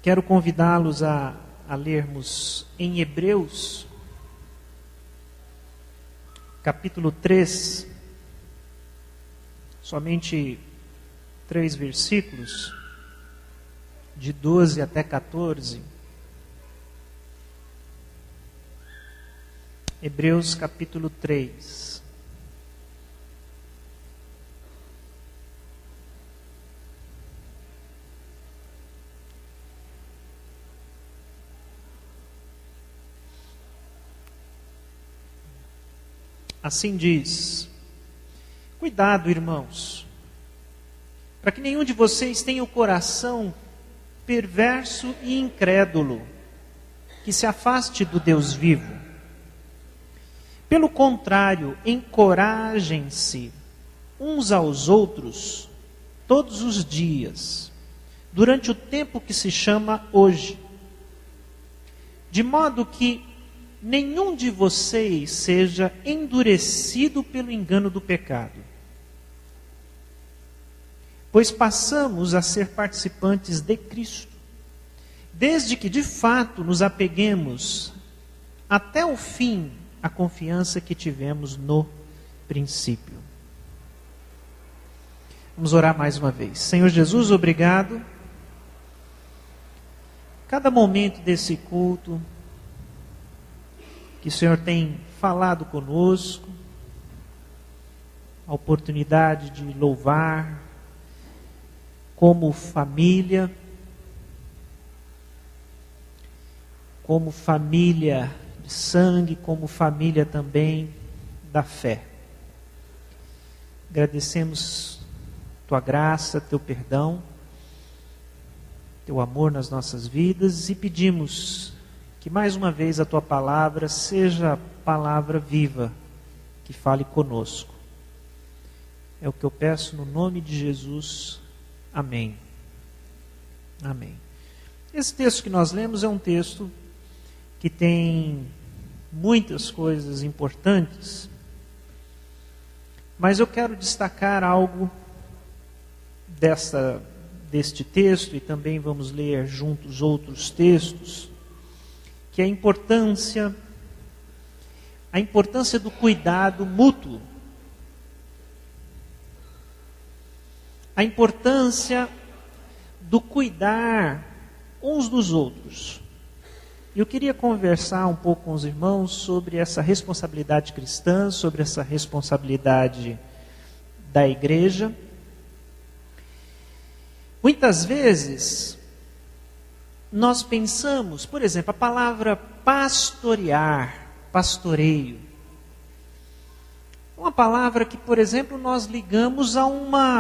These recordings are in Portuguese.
Quero convidá-los a lermos em Hebreus, capítulo 3, somente 3 versículos, de 12 até 14. Hebreus capítulo 3. Assim diz: cuidado, irmãos, para que nenhum de vocês tenha o coração perverso e incrédulo, que se afaste do Deus vivo. Pelo contrário, encorajem-se uns aos outros todos os dias, durante o tempo que se chama hoje, de modo que nenhum de vocês seja endurecido pelo engano do pecado. Pois passamos a ser participantes de Cristo, desde que de fato nos apeguemos até o fim à confiança que tivemos no princípio. Vamos orar mais uma vez. Senhor Jesus, obrigado. Cada momento desse culto que o Senhor tem falado conosco, a oportunidade de louvar como família de sangue, como família também da fé. Agradecemos tua graça, teu perdão, teu amor nas nossas vidas e pedimos que mais uma vez a tua palavra seja palavra viva, que fale conosco. É o que eu peço no nome de Jesus. Amém. Amém. Esse texto que nós lemos é um texto que tem muitas coisas importantes, mas eu quero destacar algo deste texto, e também vamos ler juntos outros textos, que é a importância do cuidado mútuo. A importância do cuidar uns dos outros. Eu queria conversar um pouco com os irmãos sobre essa responsabilidade cristã, sobre essa responsabilidade da igreja. Muitas vezes nós pensamos, por exemplo, a palavra pastorear, pastoreio. Uma palavra que, por exemplo, nós ligamos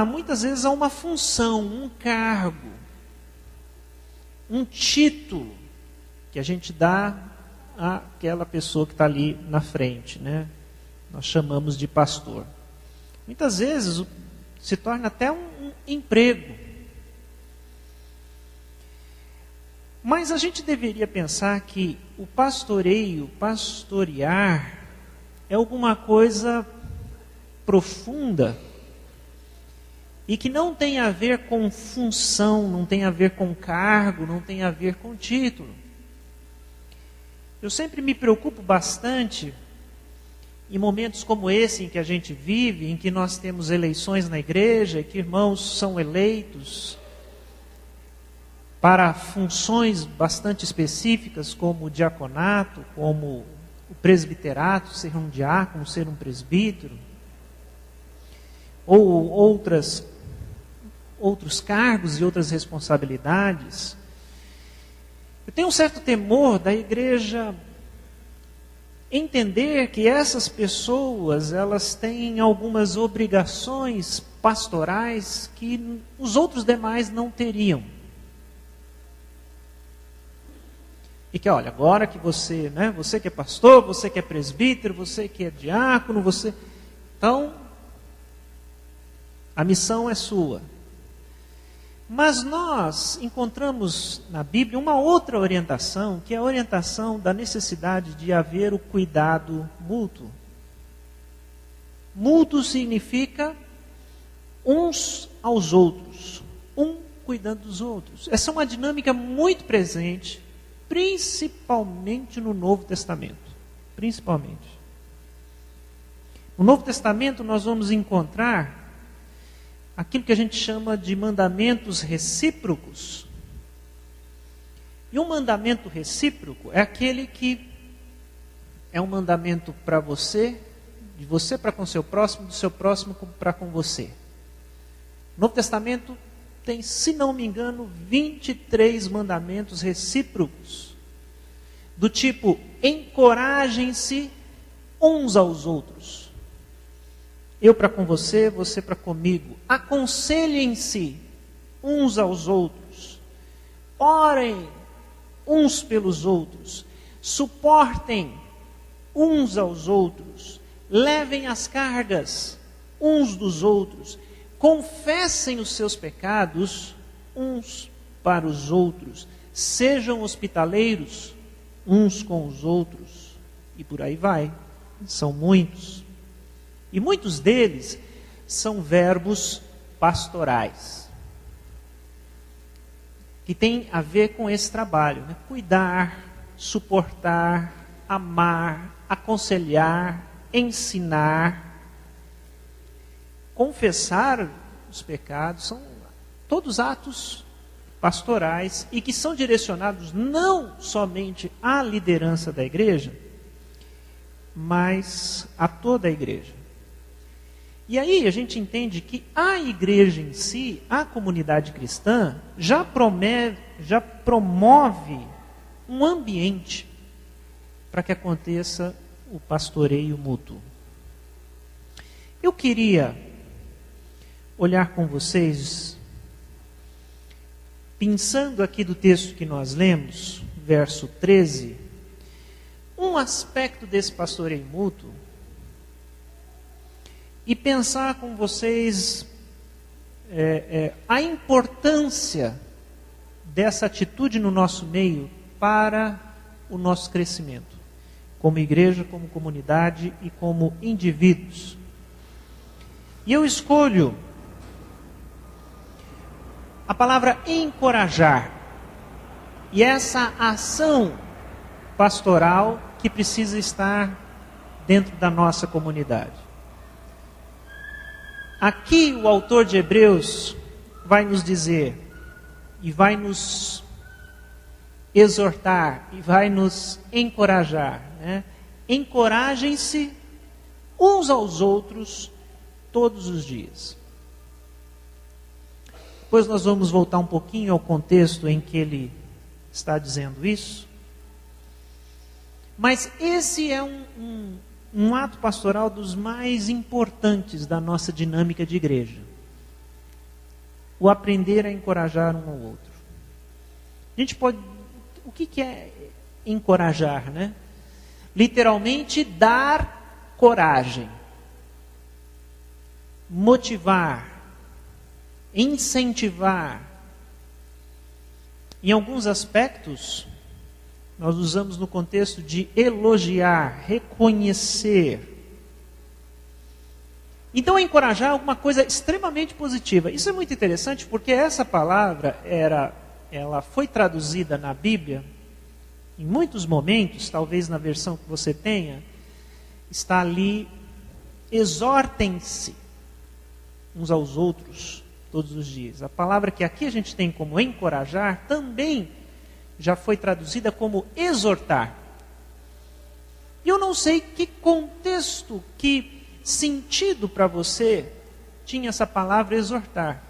muitas vezes a uma função, um cargo, um título que a gente dá àquela pessoa que está ali na frente, né? Nós chamamos de pastor. Muitas vezes se torna até um emprego. Mas a gente deveria pensar que o pastoreio, pastorear, é alguma coisa profunda e que não tem a ver com função, não tem a ver com cargo, não tem a ver com título. Eu sempre me preocupo bastante em momentos como esse em que a gente vive, em que nós temos eleições na igreja, e que irmãos são eleitos para funções bastante específicas, como o diaconato, como o presbiterato, ser um diácono, ser um presbítero, ou outros cargos e outras responsabilidades. Eu tenho um certo temor da igreja entender que essas pessoas, elas têm algumas obrigações pastorais que os outros demais não teriam. E que, olha, agora que você que é pastor, você que é presbítero, você que é diácono, então, a missão é sua. Mas nós encontramos na Bíblia uma outra orientação, que é a orientação da necessidade de haver o cuidado mútuo. Mútuo significa uns aos outros, cuidando dos outros. Essa é uma dinâmica muito presente, principalmente no Novo Testamento. Principalmente. No Novo Testamento nós vamos encontrar aquilo que a gente chama de mandamentos recíprocos. E um mandamento recíproco é aquele que é um mandamento para você, de você para com seu próximo, do seu próximo para com você. No Novo Testamento tem, se não me engano, 23 mandamentos recíprocos, do tipo, encorajem-se uns aos outros. Eu para com você, você para comigo. Aconselhem-se uns aos outros. Orem uns pelos outros. Suportem uns aos outros. Levem as cargas uns dos outros. Confessem os seus pecados uns para os outros. Sejam hospitaleiros uns com os outros. E por aí vai. São muitos. E muitos deles são verbos pastorais. Que tem a ver com esse trabalho. Né? Cuidar, suportar, amar, aconselhar, ensinar. Confessar os pecados, são todos atos pastorais e que são direcionados não somente à liderança da igreja, mas a toda a igreja. E aí a gente entende que a igreja em si, a comunidade cristã, já promove um ambiente para que aconteça o pastoreio mútuo. Eu queria olhar com vocês, pensando aqui do texto que nós lemos, verso 13, um aspecto desse pastoreio mútuo, e pensar com vocês a importância dessa atitude no nosso meio para o nosso crescimento, como igreja, como comunidade e como indivíduos. E eu escolho a palavra encorajar. E essa ação pastoral que precisa estar dentro da nossa comunidade. Aqui o autor de Hebreus vai nos dizer, e vai nos exortar, e vai nos encorajar. Né? Encorajem-se uns aos outros todos os dias. Depois nós vamos voltar um pouquinho ao contexto em que ele está dizendo isso. Mas esse é um ato pastoral dos mais importantes da nossa dinâmica de igreja. O aprender a encorajar um ao outro. A gente pode... O que é encorajar, né? Literalmente, dar coragem. Motivar. Incentivar. Em alguns aspectos, nós usamos no contexto de elogiar, reconhecer. Então, encorajar é alguma coisa extremamente positiva. Isso é muito interessante porque essa palavra ela foi traduzida na Bíblia, em muitos momentos, talvez na versão que você tenha, está ali, exortem-se uns aos outros todos os dias. A palavra que aqui a gente tem como encorajar, também já foi traduzida como exortar. E eu não sei que contexto, que sentido para você tinha essa palavra exortar.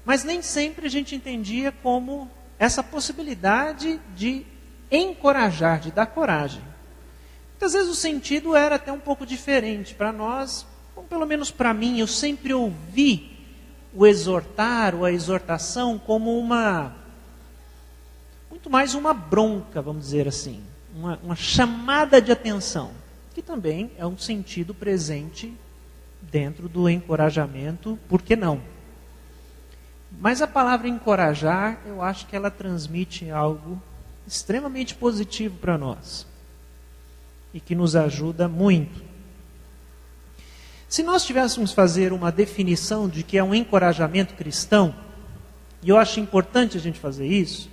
Mas nem sempre a gente entendia como essa possibilidade de encorajar, de dar coragem. Muitas vezes o sentido era até um pouco diferente para nós, ou pelo menos para mim. Eu sempre ouvi o exortar ou a exortação como muito mais uma bronca, vamos dizer assim, uma chamada de atenção, que também é um sentido presente dentro do encorajamento, por que não? Mas a palavra encorajar, eu acho que ela transmite algo extremamente positivo para nós e que nos ajuda muito. Se nós tivéssemos fazer uma definição de que é um encorajamento cristão, e eu acho importante a gente fazer isso,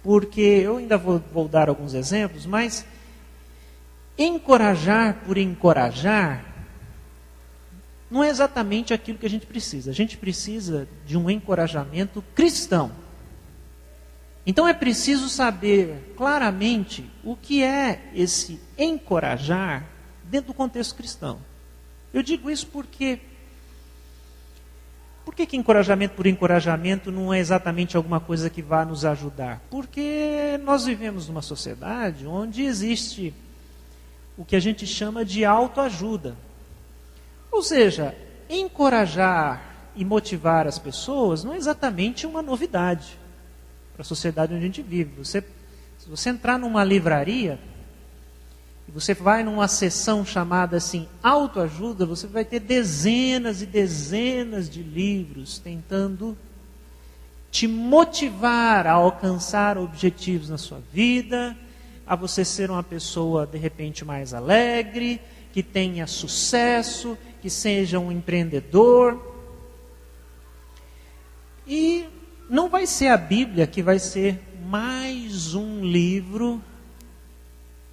porque eu ainda vou dar alguns exemplos, mas encorajar por encorajar não é exatamente aquilo que a gente precisa. A gente precisa de um encorajamento cristão. Então é preciso saber claramente o que é esse encorajar dentro do contexto cristão. Eu digo isso porque... Por que encorajamento por encorajamento não é exatamente alguma coisa que vá nos ajudar? Porque nós vivemos numa sociedade onde existe o que a gente chama de autoajuda. Ou seja, encorajar e motivar as pessoas não é exatamente uma novidade para a sociedade onde a gente vive. Se você entrar numa livraria e você vai numa seção chamada assim, autoajuda, você vai ter dezenas e dezenas de livros tentando te motivar a alcançar objetivos na sua vida, a você ser uma pessoa de repente mais alegre, que tenha sucesso, que seja um empreendedor. E não vai ser a Bíblia que vai ser mais um livro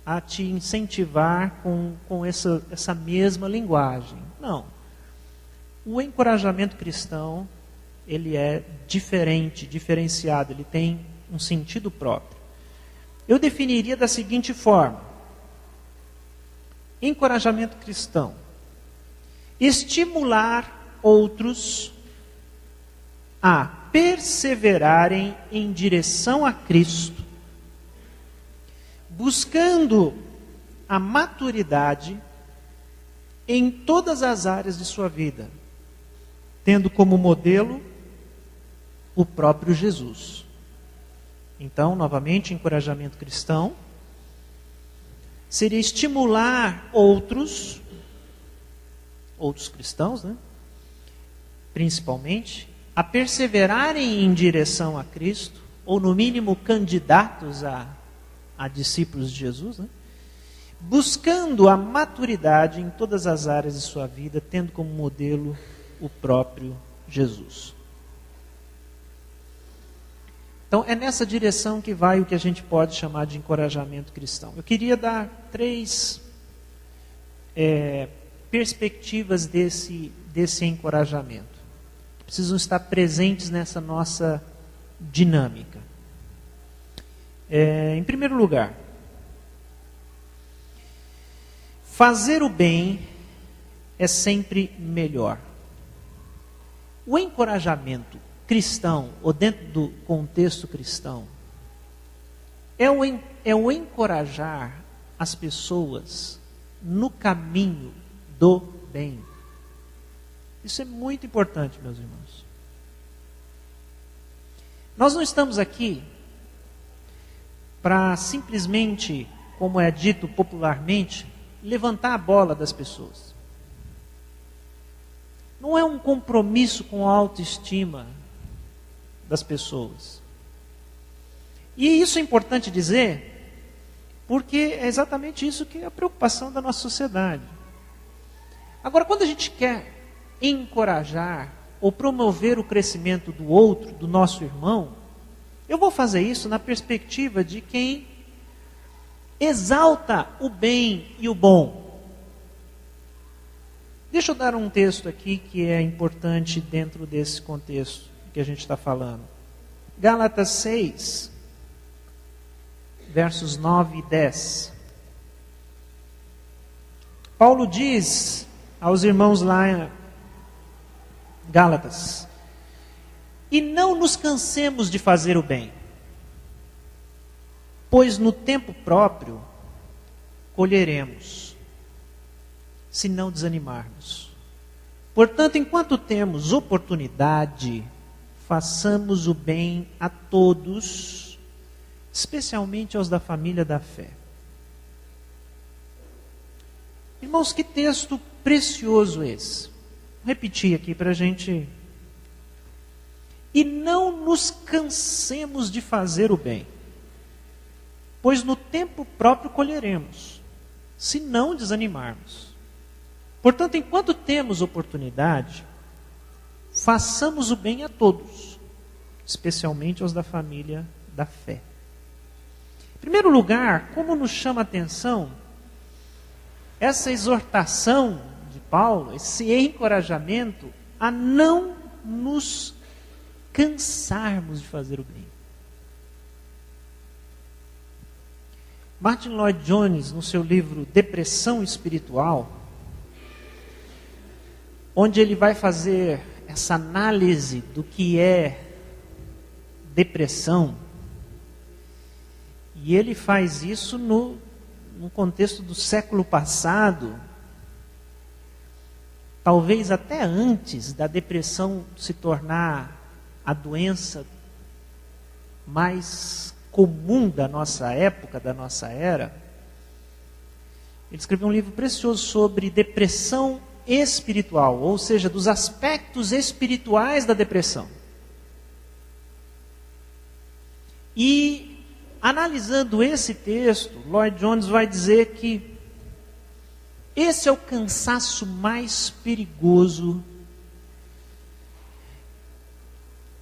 a te incentivar com essa mesma linguagem. Não. O encorajamento cristão, ele é diferente, diferenciado, ele tem um sentido próprio. Eu definiria da seguinte forma: encorajamento cristão: estimular outros a perseverarem em direção a Cristo, buscando a maturidade em todas as áreas de sua vida, tendo como modelo o próprio Jesus. Então, novamente, encorajamento cristão seria estimular outros cristãos, né, principalmente, a perseverarem em direção a Cristo, ou no mínimo candidatos a discípulos de Jesus, né, buscando a maturidade em todas as áreas de sua vida, tendo como modelo o próprio Jesus. Então, é nessa direção que vai o que a gente pode chamar de encorajamento cristão. Eu queria dar 3 perspectivas desse encorajamento, que precisam estar presentes nessa nossa dinâmica. Em primeiro lugar, fazer o bem é sempre melhor. O encorajamento cristão, ou dentro do contexto cristão, é o encorajar as pessoas no caminho do bem. Isso é muito importante, meus irmãos. Nós não estamos aqui para simplesmente, como é dito popularmente, levantar a bola das pessoas. Não é um compromisso com a autoestima das pessoas. E isso é importante dizer, porque é exatamente isso que é a preocupação da nossa sociedade. Agora, quando a gente quer encorajar ou promover o crescimento do outro, do nosso irmão, eu vou fazer isso na perspectiva de quem exalta o bem e o bom. Deixa eu dar um texto aqui que é importante dentro desse contexto que a gente está falando. Gálatas 6, versos 9 e 10. Paulo diz aos irmãos lá em Gálatas: e não nos cansemos de fazer o bem, pois no tempo próprio colheremos, se não desanimarmos. Portanto, enquanto temos oportunidade, façamos o bem a todos, especialmente aos da família da fé. Irmãos, que texto precioso esse. Vou repetir aqui para a gente. E não nos cansemos de fazer o bem, pois no tempo próprio colheremos, se não desanimarmos. Portanto, enquanto temos oportunidade, façamos o bem a todos, especialmente aos da família da fé. Em primeiro lugar, como nos chama a atenção essa exortação de Paulo, esse encorajamento a não nos cansarmos de fazer o bem. Martin Lloyd Jones, no seu livro Depressão Espiritual, onde ele vai fazer essa análise do que é depressão, e ele faz isso no contexto do século passado, talvez até antes da depressão se tornar a doença mais comum da nossa época, da nossa era. Ele escreveu um livro precioso sobre depressão espiritual, ou seja, dos aspectos espirituais da depressão. E, analisando esse texto, Lloyd Jones vai dizer que esse é o cansaço mais perigoso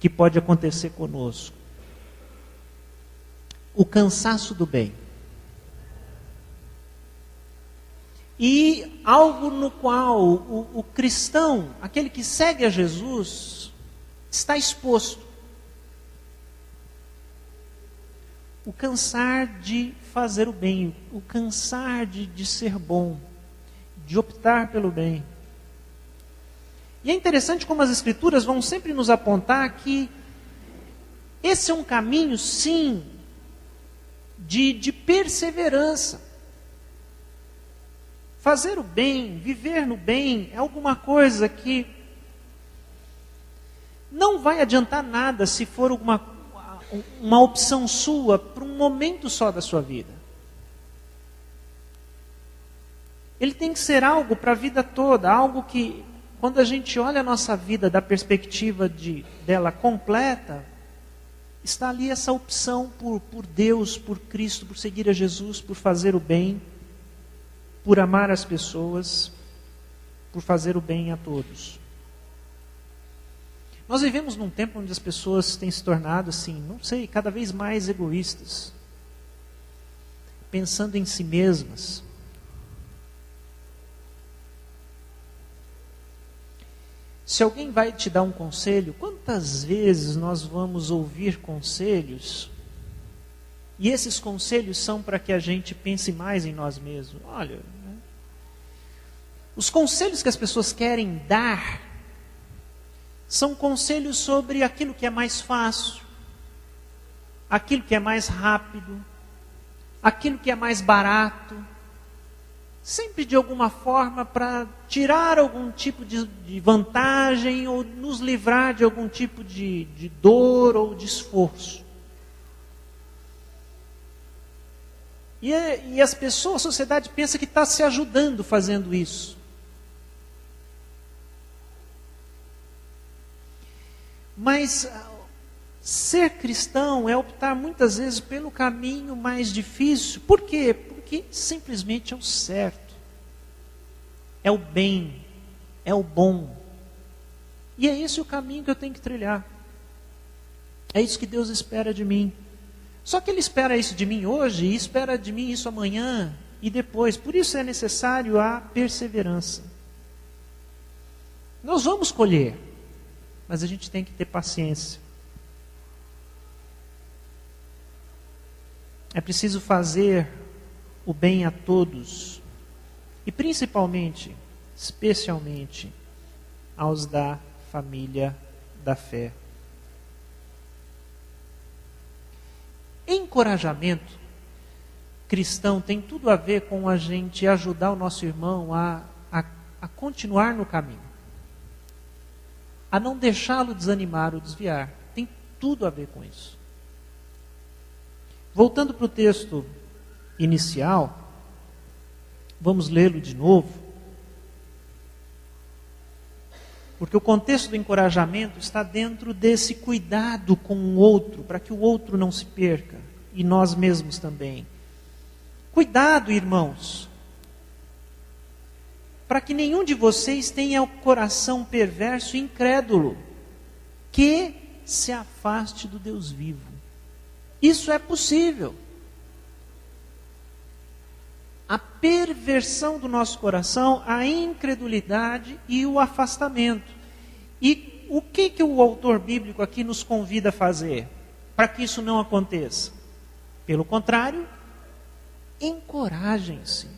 que pode acontecer conosco. O cansaço do bem. E algo no qual o cristão, aquele que segue a Jesus, está exposto. O cansar de fazer o bem, o cansar de ser bom, de optar pelo bem. E é interessante como as Escrituras vão sempre nos apontar que esse é um caminho, sim, de perseverança. Fazer o bem, viver no bem, é alguma coisa que não vai adiantar nada se for uma opção sua para um momento só da sua vida. Ele tem que ser algo para a vida toda, algo que, quando a gente olha a nossa vida da perspectiva dela completa, está ali essa opção por Deus, por Cristo, por seguir a Jesus, por fazer o bem, por amar as pessoas, por fazer o bem a todos. Nós vivemos num tempo onde as pessoas têm se tornado, assim, não sei, cada vez mais egoístas, pensando em si mesmas. Se alguém vai te dar um conselho, quantas vezes nós vamos ouvir conselhos, e esses conselhos são para que a gente pense mais em nós mesmos? Olha, né? Os conselhos que as pessoas querem dar são conselhos sobre aquilo que é mais fácil, aquilo que é mais rápido, aquilo que é mais barato, sempre de alguma forma para tirar algum tipo de vantagem ou nos livrar de algum tipo de dor ou de esforço. E as pessoas, a sociedade pensa que está se ajudando fazendo isso. Mas ser cristão é optar muitas vezes pelo caminho mais difícil. Por quê? Porque simplesmente é o certo. É o bem. É o bom. E é esse o caminho que eu tenho que trilhar. É isso que Deus espera de mim. Só que Ele espera isso de mim hoje e espera de mim isso amanhã e depois. Por isso é necessário a perseverança. Nós vamos colher, mas a gente tem que ter paciência. É preciso fazer o bem a todos, e principalmente, especialmente, aos da família da fé. Encorajamento cristão tem tudo a ver com a gente ajudar o nosso irmão a continuar no caminho, a não deixá-lo desanimar ou desviar. Tem tudo a ver com isso. Voltando para o texto inicial, vamos lê-lo de novo, porque o contexto do encorajamento está dentro desse cuidado com o outro, para que o outro não se perca, e nós mesmos também. Cuidado, irmãos. para que nenhum de vocês tenha o coração perverso e incrédulo, que se afaste do Deus vivo. Isso é possível. A perversão do nosso coração, a incredulidade e o afastamento. E o que o autor bíblico aqui nos convida a fazer para que isso não aconteça? Pelo contrário, encorajem-se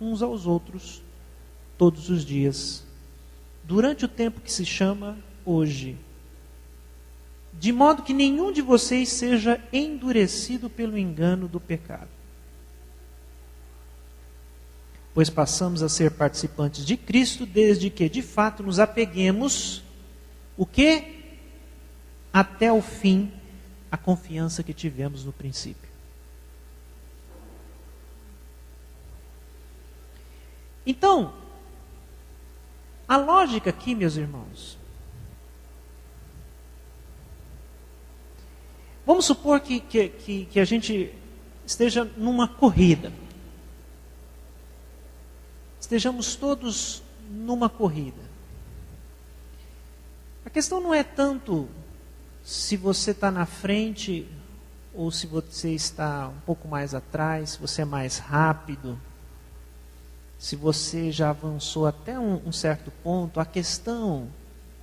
uns aos outros todos os dias, durante o tempo que se chama hoje, de modo que nenhum de vocês seja endurecido pelo engano do pecado. Pois passamos a ser participantes de Cristo, desde que, de fato, nos apeguemos, o quê? Até o fim, a confiança que tivemos no princípio. Então, a lógica aqui, meus irmãos, vamos supor que a gente esteja numa corrida. Estejamos todos numa corrida. A questão não é tanto se você está na frente ou se você está um pouco mais atrás, se você é mais rápido, se você já avançou até um certo ponto. A questão,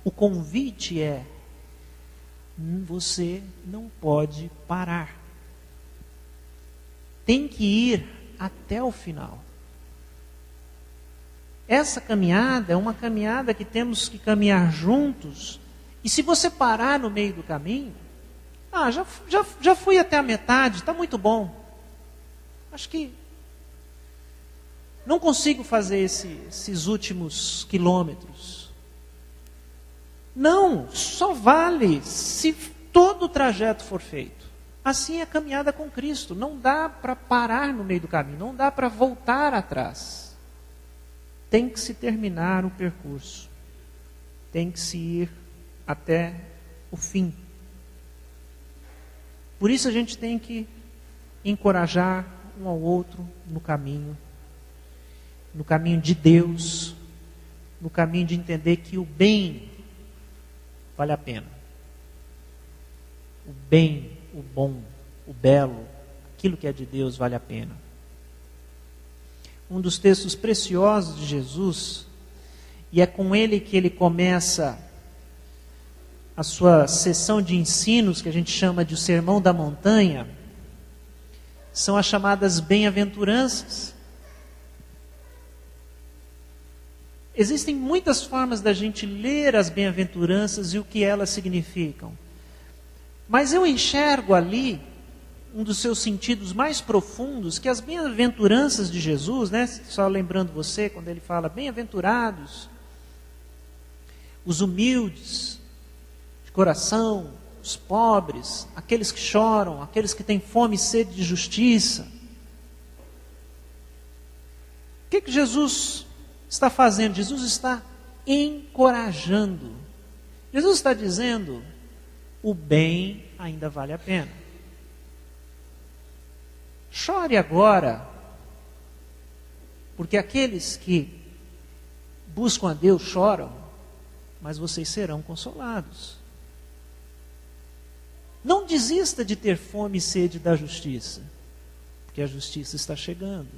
o convite é: você não pode parar. Tem que ir até o final. Essa caminhada é uma caminhada que temos que caminhar juntos. E se você parar no meio do caminho, já fui até a metade, está muito bom. Acho que não consigo fazer esses últimos quilômetros. Não, só vale se todo o trajeto for feito. Assim é a caminhada com Cristo. Não dá para parar no meio do caminho, não dá para voltar atrás. Tem que se terminar o percurso. Tem que se ir até o fim. Por isso a gente tem que encorajar um ao outro no caminho de Deus, no caminho de entender que o bem vale a pena. O bem, o bom, o belo, aquilo que é de Deus vale a pena. Um dos textos preciosos de Jesus, e é com ele que ele começa a sua sessão de ensinos, que a gente chama de o Sermão da Montanha, são as chamadas bem-aventuranças. Existem muitas formas da gente ler as bem-aventuranças e o que elas significam. Mas eu enxergo ali um dos seus sentidos mais profundos, que as bem-aventuranças de Jesus, né? Só lembrando você, quando ele fala bem-aventurados, os humildes de coração, os pobres, aqueles que choram, aqueles que têm fome e sede de justiça. O que Jesus está fazendo? Jesus está encorajando. Jesus está dizendo: o bem ainda vale a pena. Chore agora, porque aqueles que buscam a Deus choram, mas vocês serão consolados. Não desista de ter fome e sede da justiça, porque a justiça está chegando.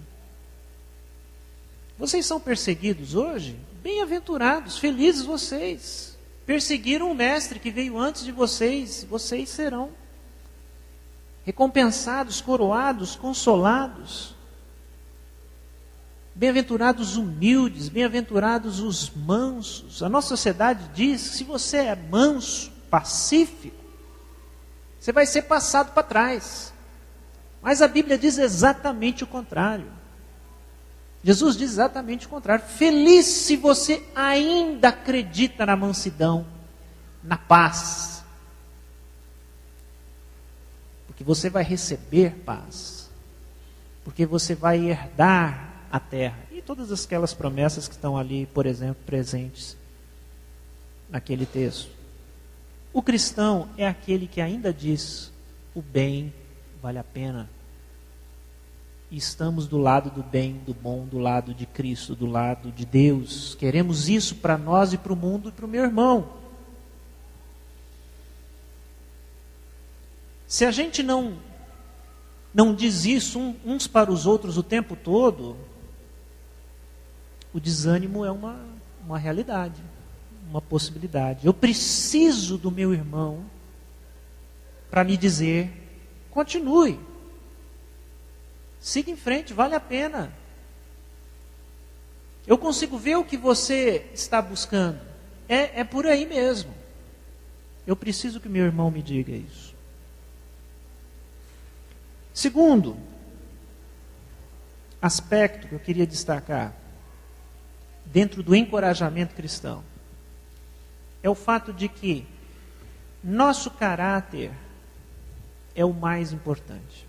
Vocês são perseguidos hoje? Bem-aventurados, felizes vocês. Perseguiram o mestre que veio antes de vocês. Vocês serão recompensados, coroados, consolados. Bem-aventurados os humildes, bem-aventurados os mansos. A nossa sociedade diz que se você é manso, pacífico, você vai ser passado para trás. Mas a Bíblia diz exatamente o contrário. Jesus diz exatamente o contrário. Feliz se você ainda acredita na mansidão, na paz. Porque você vai receber paz. Porque você vai herdar a terra. E todas aquelas promessas que estão ali, por exemplo, presentes naquele texto. O cristão é aquele que ainda diz: o bem vale a pena. e estamos do lado do bem, do bom, do lado de Cristo, do lado de Deus. Queremos isso para nós e para o mundo e para o meu irmão. Se a gente não diz isso uns para os outros o tempo todo, o desânimo é uma realidade, uma possibilidade. Eu preciso do meu irmão para me dizer: continue, siga em frente, vale a pena. Eu consigo ver o que você está buscando. É por aí mesmo. Eu preciso que meu irmão me diga isso. Segundo aspecto que eu queria destacar dentro do encorajamento cristão é o fato de que nosso caráter é o mais importante.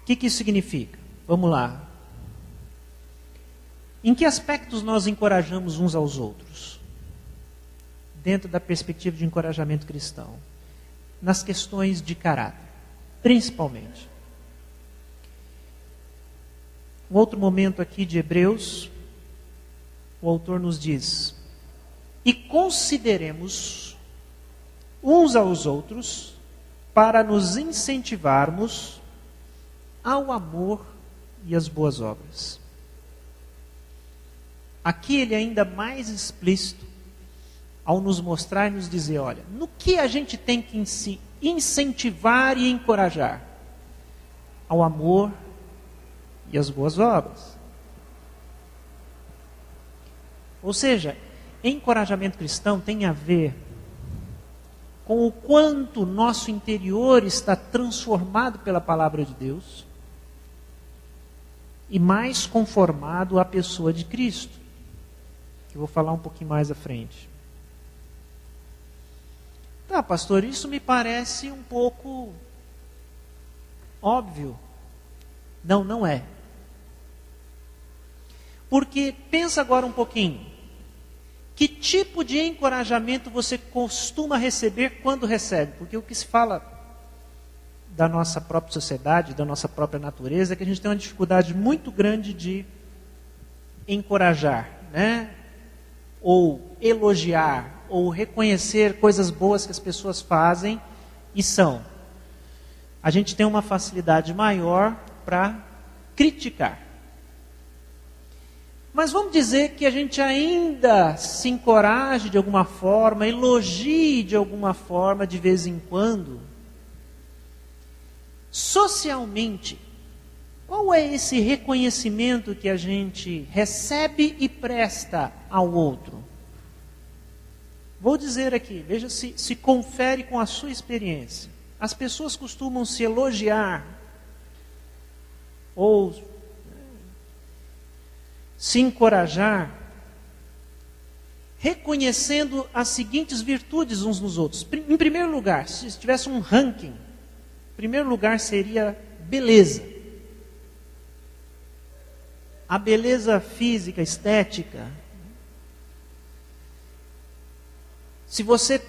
O que isso significa? Vamos lá. Em que aspectos nós encorajamos uns aos outros? Dentro da perspectiva de encorajamento cristão. Nas questões de caráter, principalmente. Um outro momento aqui de Hebreus, o autor nos diz: e consideremos uns aos outros para nos incentivarmos ao amor e às boas obras. Aqui ele é ainda mais explícito ao nos mostrar e nos dizer: olha, no que a gente tem que incentivar e encorajar? Ao amor e às boas obras. Ou seja, encorajamento cristão tem a ver com o quanto nosso interior está transformado pela palavra de Deus e mais conformado à pessoa de Cristo, que eu vou falar um pouquinho mais à frente. Tá, pastor, isso me parece um pouco óbvio. Não, não é. Porque pensa agora um pouquinho. Que tipo de encorajamento você costuma receber quando recebe? Porque o que se fala da nossa própria sociedade, da nossa própria natureza, é que a gente tem uma dificuldade muito grande de encorajar, né? Ou elogiar, ou reconhecer coisas boas que as pessoas fazem e são. A gente tem uma facilidade maior para criticar. Mas vamos dizer que a gente ainda se encoraje de alguma forma, elogie de alguma forma de vez em quando. Socialmente, qual é esse reconhecimento que a gente recebe e presta ao outro? Vou dizer aqui, veja se confere com a sua experiência. As pessoas costumam se elogiar ou se encorajar reconhecendo as seguintes virtudes uns nos outros. Em primeiro lugar, se tivesse um ranking, em primeiro lugar seria beleza. A beleza física, estética. Se você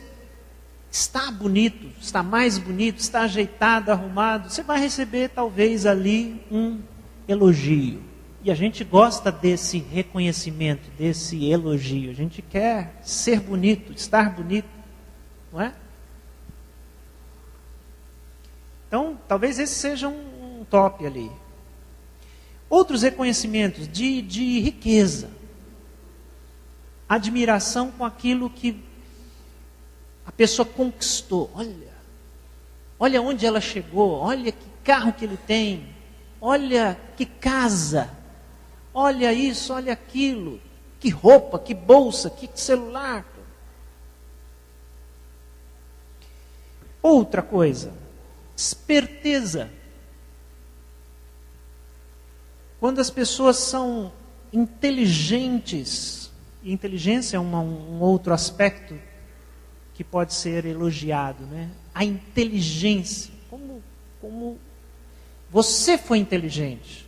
está bonito, está mais bonito, está ajeitado, arrumado, você vai receber talvez ali um elogio. E a gente gosta desse reconhecimento, desse elogio. A gente quer ser bonito, estar bonito, não é? Então, talvez esse seja um top ali. Outros reconhecimentos de riqueza. Admiração com aquilo que a pessoa conquistou. Olha onde ela chegou, olha que carro que ele tem, olha que casa, olha isso, olha aquilo, que roupa, que bolsa, que celular. Outra coisa, esperteza. Quando as pessoas são inteligentes, e inteligência é um outro aspecto que pode ser elogiado, né? A inteligência, como você foi inteligente,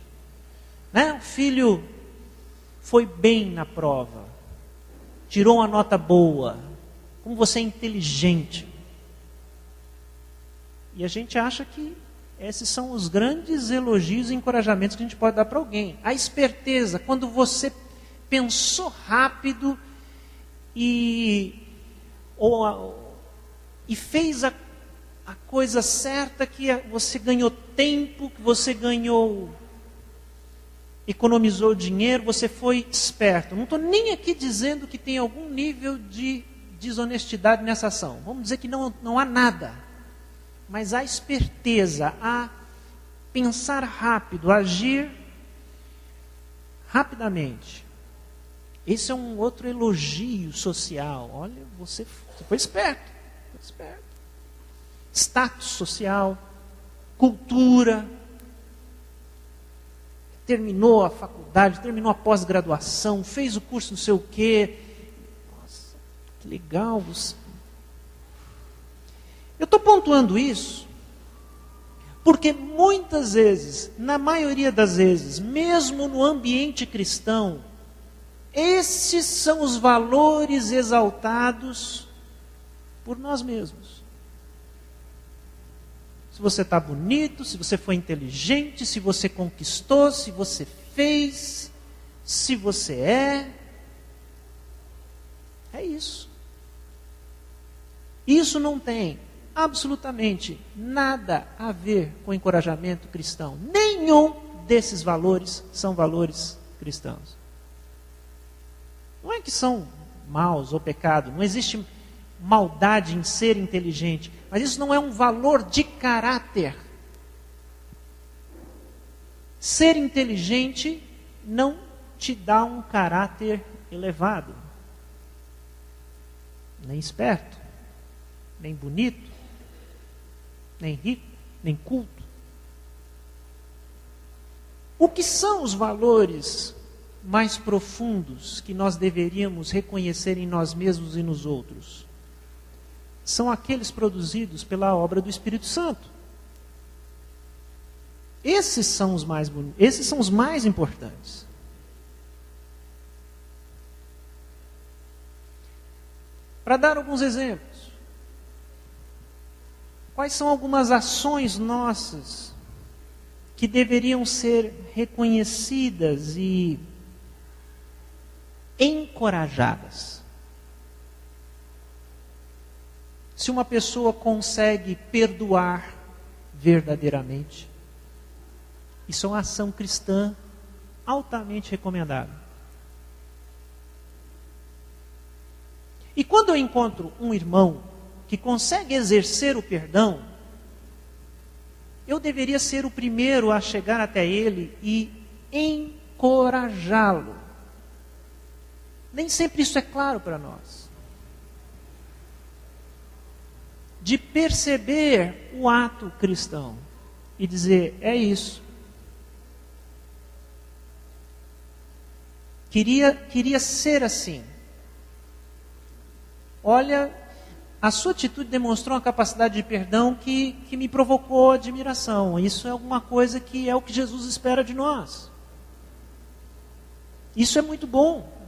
né? O filho foi bem na prova, tirou uma nota boa, como você é inteligente. E a gente acha que Esses são os grandes elogios e encorajamentos que a gente pode dar para alguém. A esperteza, quando você pensou rápido e fez a coisa certa, que você ganhou tempo, que você economizou dinheiro, você foi esperto. Não estou nem aqui dizendo que tem algum nível de desonestidade nessa ação. Vamos dizer que não há nada. Mas a esperteza, a pensar rápido, agir rapidamente. Esse é um outro elogio social. Olha, você foi esperto. Foi esperto. Status social, cultura. Terminou a faculdade, terminou a pós-graduação, fez o curso não sei o quê. Nossa, que legal. Eu estou pontuando isso porque muitas vezes, na maioria das vezes, mesmo no ambiente cristão, esses são os valores exaltados por nós mesmos. Se você está bonito, se você foi inteligente, se você conquistou, se você fez, se você é isso. Isso não tem absolutamente nada a ver com encorajamento cristão. Nenhum desses valores são valores cristãos. Não é que são maus ou pecado, não existe maldade em ser inteligente, mas isso não é um valor de caráter. Ser inteligente não te dá um caráter elevado, nem esperto, nem bonito, nem rico, nem culto. O que são os valores mais profundos que nós deveríamos reconhecer em nós mesmos e nos outros? São aqueles produzidos pela obra do Espírito Santo. Esses são os mais bonitos, esses são os mais importantes. Para dar alguns exemplos. Quais são algumas ações nossas que deveriam ser reconhecidas e encorajadas? Se uma pessoa consegue perdoar verdadeiramente, isso é uma ação cristã altamente recomendável. E quando eu encontro um irmão que consegue exercer o perdão, eu deveria ser o primeiro a chegar até ele e encorajá-lo. Nem sempre isso é claro para nós. De perceber o ato cristão e dizer, é isso. Queria ser assim. Olha, a sua atitude demonstrou uma capacidade de perdão que me provocou admiração. Isso é alguma coisa que é o que Jesus espera de nós. Isso é muito bom.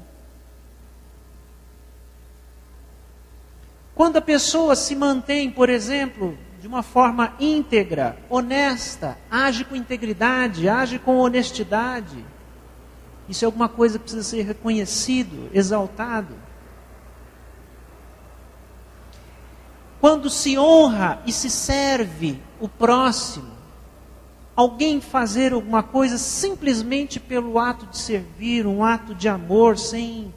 Quando a pessoa se mantém, por exemplo, de uma forma íntegra, honesta, age com integridade, age com honestidade, isso é alguma coisa que precisa ser reconhecido, exaltado. Quando se honra e se serve o próximo, alguém fazer alguma coisa simplesmente pelo ato de servir, um ato de amor, sem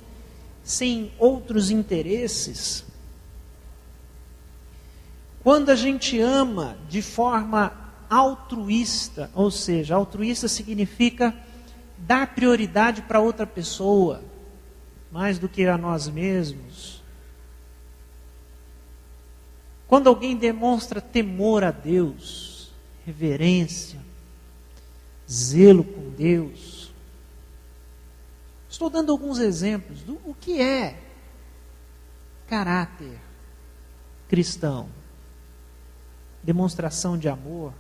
outros interesses. Quando a gente ama de forma altruísta, ou seja, altruísta significa dar prioridade para outra pessoa, mais do que a nós mesmos. Quando alguém demonstra temor a Deus, reverência, zelo com Deus. Estou dando alguns exemplos do que é caráter cristão, demonstração de amor.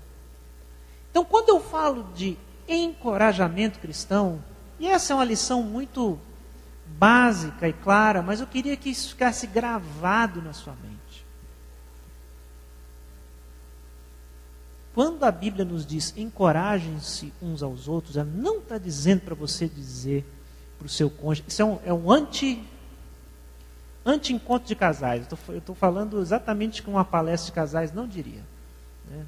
Então, quando eu falo de encorajamento cristão, e essa é uma lição muito básica e clara, mas eu queria que isso ficasse gravado na sua mente. quando a Bíblia nos diz encorajem-se uns aos outros, ela não está dizendo para você dizer para o seu cônjuge. Isso é um anti-encontro de casais. Eu estou falando exatamente com uma palestra de casais, não diria. Né?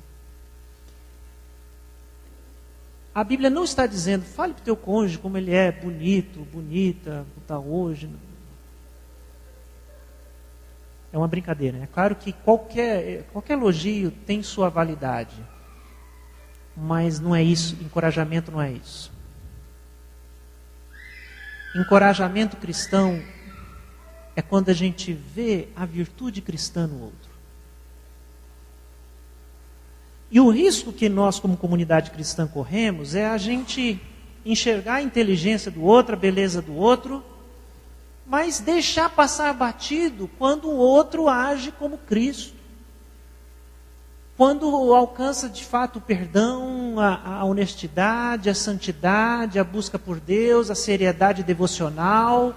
A Bíblia não está dizendo, fale para o teu cônjuge como ele é bonito, bonita, está hoje. É uma brincadeira. É claro que qualquer elogio tem sua validade. Mas não é isso, encorajamento não é isso. Encorajamento cristão é quando a gente vê a virtude cristã no outro. E o risco que nós, como comunidade cristã, corremos é a gente enxergar a inteligência do outro, a beleza do outro, mas deixar passar batido quando o outro age como Cristo. Quando alcança de fato o perdão, a honestidade, a santidade, a busca por Deus, a seriedade devocional,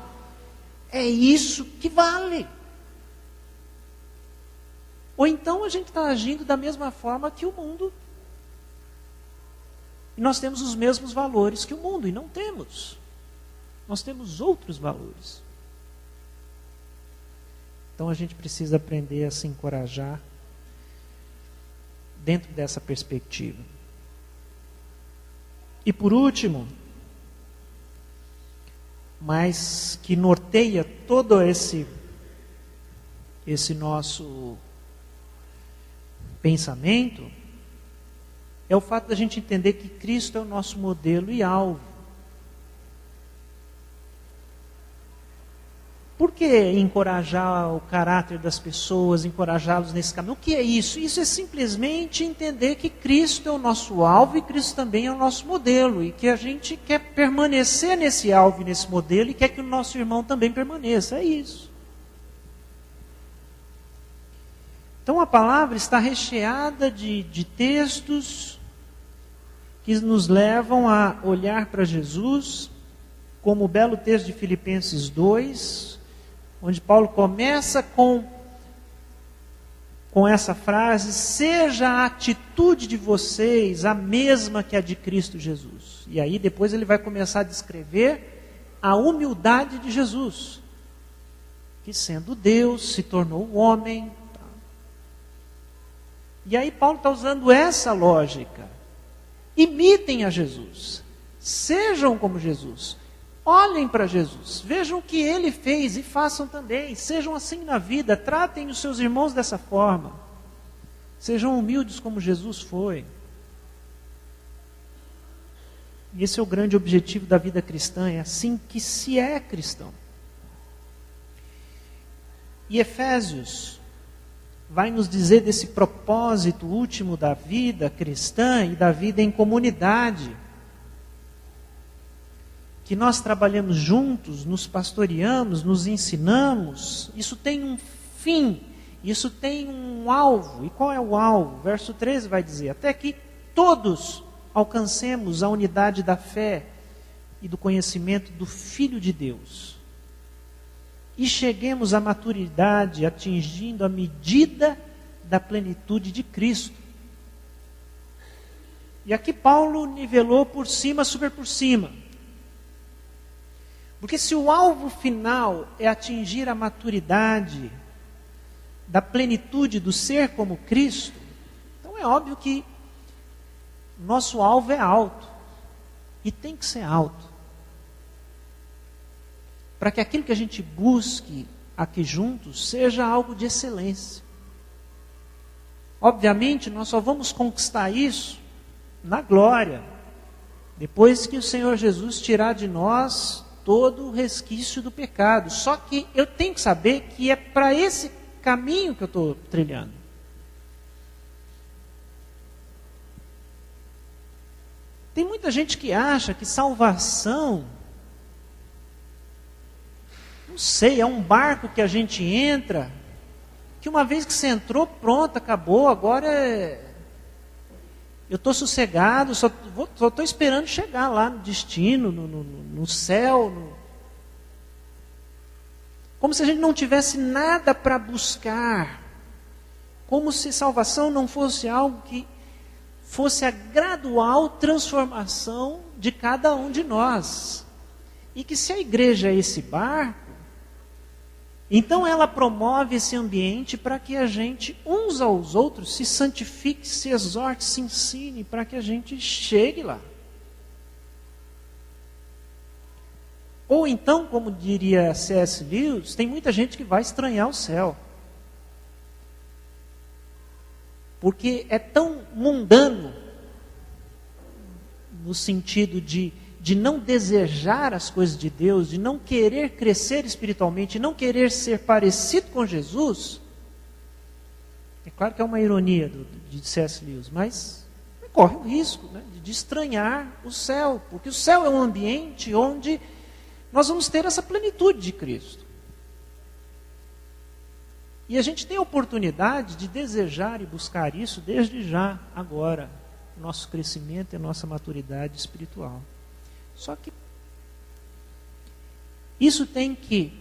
é isso que vale. Ou então a gente está agindo da mesma forma que o mundo. E nós temos os mesmos valores que o mundo, e não temos. Nós temos outros valores. Então a gente precisa aprender a se encorajar dentro dessa perspectiva. E por último, mas que norteia todo esse nosso pensamento, é o fato da gente entender que Cristo é o nosso modelo e alvo. Por que encorajar o caráter das pessoas, encorajá-los nesse caminho? O que é isso? Isso é simplesmente entender que Cristo é o nosso alvo e Cristo também é o nosso modelo. E que a gente quer permanecer nesse alvo e nesse modelo e quer que o nosso irmão também permaneça. É isso. Então a palavra está recheada de textos que nos levam a olhar para Jesus, como o belo texto de Filipenses 2, onde Paulo começa com essa frase: seja a atitude de vocês a mesma que a de Cristo Jesus. E aí depois ele vai começar a descrever a humildade de Jesus, que sendo Deus se tornou homem. E aí Paulo está usando essa lógica. Imitem a Jesus, sejam como Jesus. Olhem para Jesus, vejam o que Ele fez e façam também. Sejam assim na vida, tratem os seus irmãos dessa forma. Sejam humildes como Jesus foi. E esse é o grande objetivo da vida cristã, é assim que se é cristão. E Efésios vai nos dizer desse propósito último da vida cristã e da vida em comunidade. Que nós trabalhamos juntos, nos pastoreamos, nos ensinamos, isso tem um fim, isso tem um alvo. E qual é o alvo? Verso 13 vai dizer: até que todos alcancemos a unidade da fé e do conhecimento do Filho de Deus, e cheguemos à maturidade, atingindo a medida da plenitude de Cristo. E aqui Paulo nivelou por cima, super por cima. Porque se o alvo final é atingir a maturidade da plenitude do ser como Cristo, então é óbvio que nosso alvo é alto. E tem que ser alto. Para que aquilo que a gente busque aqui juntos seja algo de excelência. Obviamente, nós só vamos conquistar isso na glória, depois que o Senhor Jesus tirar de nós todo o resquício do pecado. Só que eu tenho que saber que é para esse caminho que eu estou trilhando. Tem muita gente que acha que salvação, não sei, é um barco que a gente entra, que uma vez que você entrou, pronto, acabou, agora eu estou sossegado, só estou esperando chegar lá no destino, no céu. Como se a gente não tivesse nada para buscar. Como se salvação não fosse algo que fosse a gradual transformação de cada um de nós. E que se a igreja é esse barco, então ela promove esse ambiente para que a gente, uns aos outros, se santifique, se exorte, se ensine, para que a gente chegue lá. Ou então, como diria C.S. Lewis, tem muita gente que vai estranhar o céu. Porque é tão mundano, no sentido de não desejar as coisas de Deus, de não querer crescer espiritualmente, de não querer ser parecido com Jesus. É claro que é uma ironia de C.S. Lewis, mas corre o risco, né, de estranhar o céu, porque o céu é um ambiente onde nós vamos ter essa plenitude de Cristo. E a gente tem a oportunidade de desejar e buscar isso desde já, agora, o nosso crescimento e a nossa maturidade espiritual. Só que isso tem que,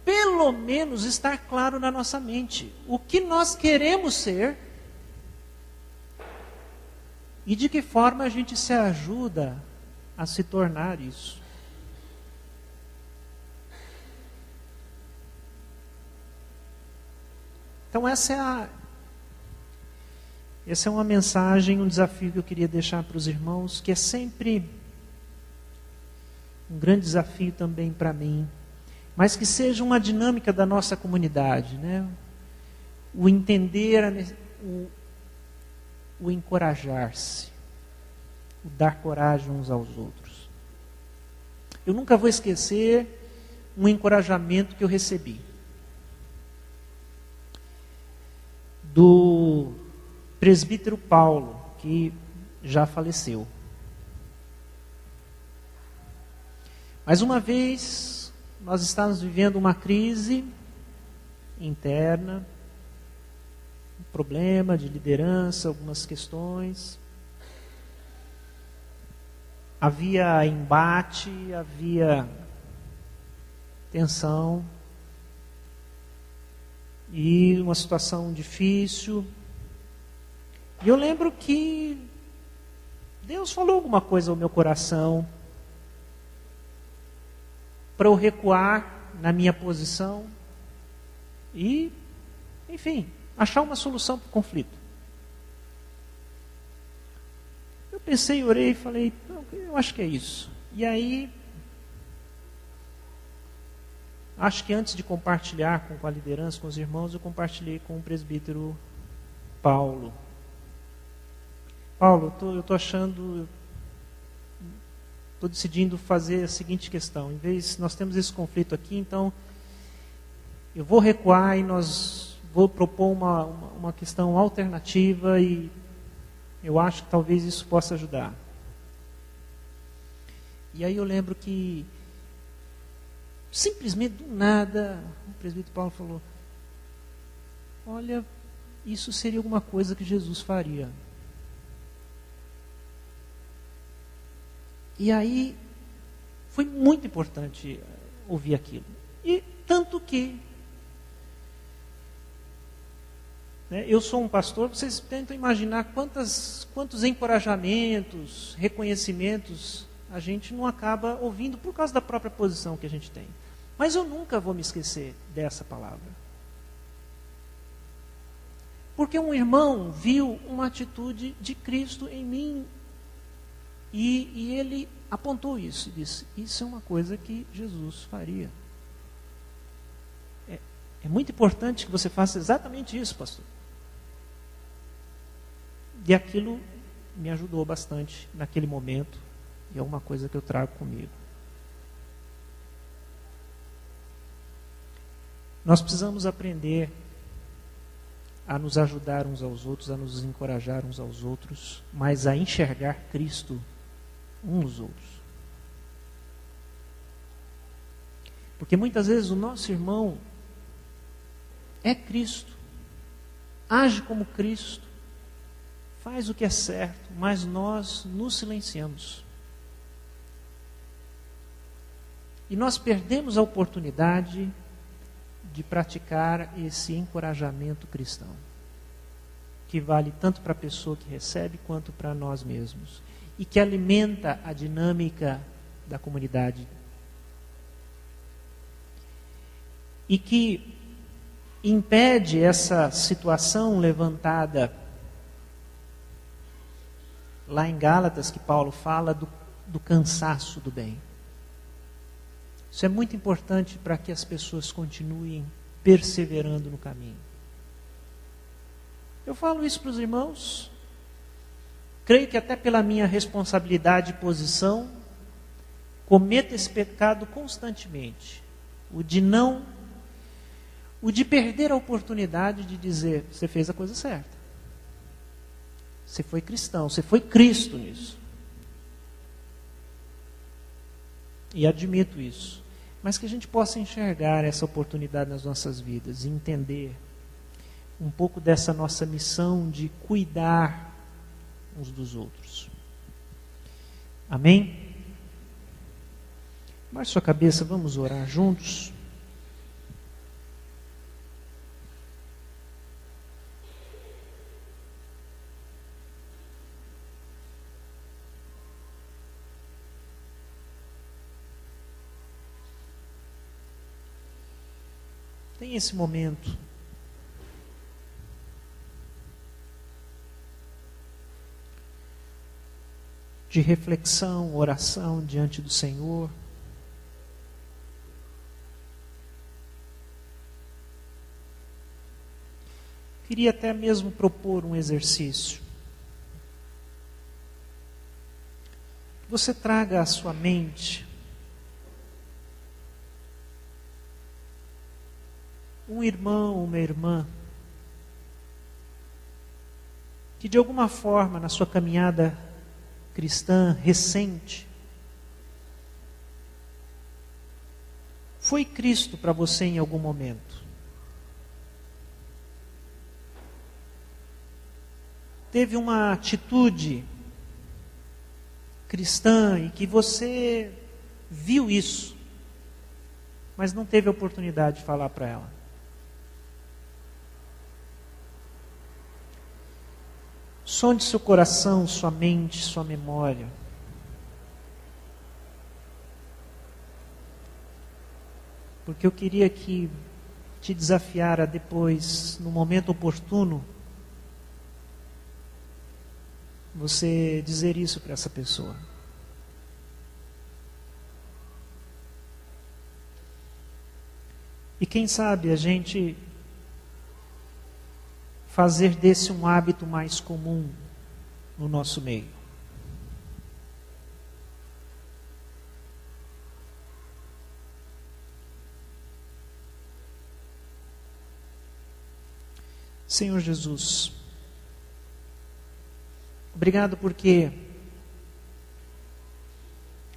pelo menos, estar claro na nossa mente. O que nós queremos ser e de que forma a gente se ajuda a se tornar isso. Então essa é uma mensagem, um desafio que eu queria deixar para os irmãos, que é sempre um grande desafio também para mim, mas que seja uma dinâmica da nossa comunidade, né? O entender, o encorajar-se, o dar coragem uns aos outros. Eu nunca vou esquecer um encorajamento que eu recebi do presbítero Paulo, que já faleceu. Mais uma vez, nós estamos vivendo uma crise interna, um problema de liderança, algumas questões. Havia embate, havia tensão. E uma situação difícil. E eu lembro que Deus falou alguma coisa ao meu coração para eu recuar na minha posição e, enfim, achar uma solução para o conflito. Eu pensei, orei e falei, eu acho que é isso. E aí, acho que antes de compartilhar com a liderança, com os irmãos, eu compartilhei com o presbítero Paulo. Paulo, eu estou achando, estou decidindo fazer a seguinte questão. Em vez, nós temos esse conflito aqui, então eu vou recuar e vou propor uma questão alternativa e eu acho que talvez isso possa ajudar. E aí eu lembro que simplesmente do nada, o presbítero Paulo falou, olha, isso seria alguma coisa que Jesus faria. E aí, foi muito importante ouvir aquilo. E tanto que, né, eu sou um pastor, vocês tentam imaginar quantos encorajamentos, reconhecimentos a gente não acaba ouvindo por causa da própria posição que a gente tem. Mas eu nunca vou me esquecer dessa palavra. Porque um irmão viu uma atitude de Cristo em mim e ele apontou isso e disse, isso é uma coisa que Jesus faria. É muito importante que você faça exatamente isso, pastor. E aquilo me ajudou bastante naquele momento e é uma coisa que eu trago comigo. Nós precisamos aprender a nos ajudar uns aos outros, a nos encorajar uns aos outros, mas a enxergar Cristo uns nos outros. Porque muitas vezes o nosso irmão é Cristo, age como Cristo, faz o que é certo, mas nós nos silenciamos. E nós perdemos a oportunidade de praticar esse encorajamento cristão. que vale tanto para a pessoa que recebe quanto para nós mesmos, e que alimenta a dinâmica da comunidade. E que impede essa situação levantada lá em Gálatas, que Paulo fala do cansaço do bem. Isso é muito importante para que as pessoas continuem perseverando no caminho. Eu falo isso para os irmãos, creio que até pela minha responsabilidade e posição, cometo esse pecado constantemente, o de perder a oportunidade de dizer, você fez a coisa certa. Você foi cristão, você foi Cristo nisso. E admito isso. Mas que a gente possa enxergar essa oportunidade nas nossas vidas e entender um pouco dessa nossa missão de cuidar uns dos outros. Amém? Baixe sua cabeça, vamos orar juntos. Tem esse momento de reflexão, oração diante do Senhor. Queria até mesmo propor um exercício. Você traga à sua mente um irmão, uma irmã, que de alguma forma na sua caminhada cristã recente, foi Cristo para você em algum momento. Teve uma atitude cristã e que você viu isso, mas não teve a oportunidade de falar para ela. Sonde seu coração, sua mente, sua memória. Porque eu queria que te desafiar a depois, no momento oportuno, você dizer isso para essa pessoa. E quem sabe a gente fazer desse um hábito mais comum no nosso meio. Senhor Jesus, obrigado porque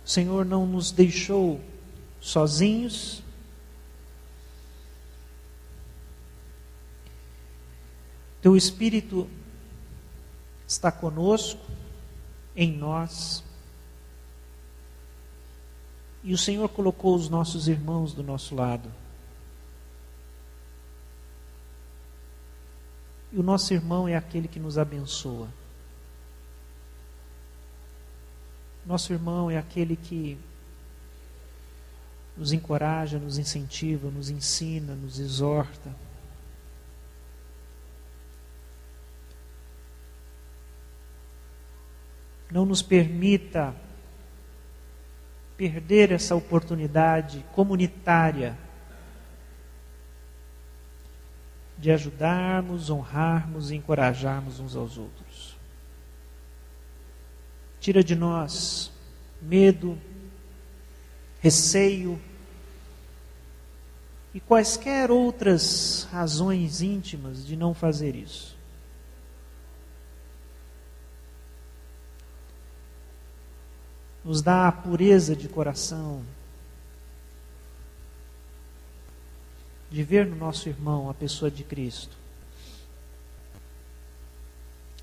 o Senhor não nos deixou sozinhos. Teu Espírito está conosco, em nós. E o Senhor colocou os nossos irmãos do nosso lado. E o nosso irmão é aquele que nos abençoa. Nosso irmão é aquele que nos encoraja, nos incentiva, nos ensina, nos exorta. Não nos permita perder essa oportunidade comunitária de ajudarmos, honrarmos e encorajarmos uns aos outros. Tira de nós medo, receio e quaisquer outras razões íntimas de não fazer isso. Nos dá a pureza de coração de ver no nosso irmão a pessoa de Cristo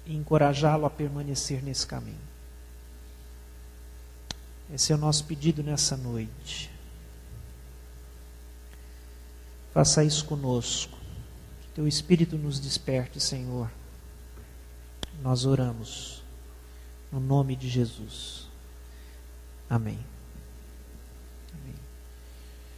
e encorajá-lo a permanecer nesse caminho. Esse é o nosso pedido nessa noite. Faça isso conosco. Que Teu Espírito nos desperte, Senhor, nós oramos. No nome de Jesus. Amém.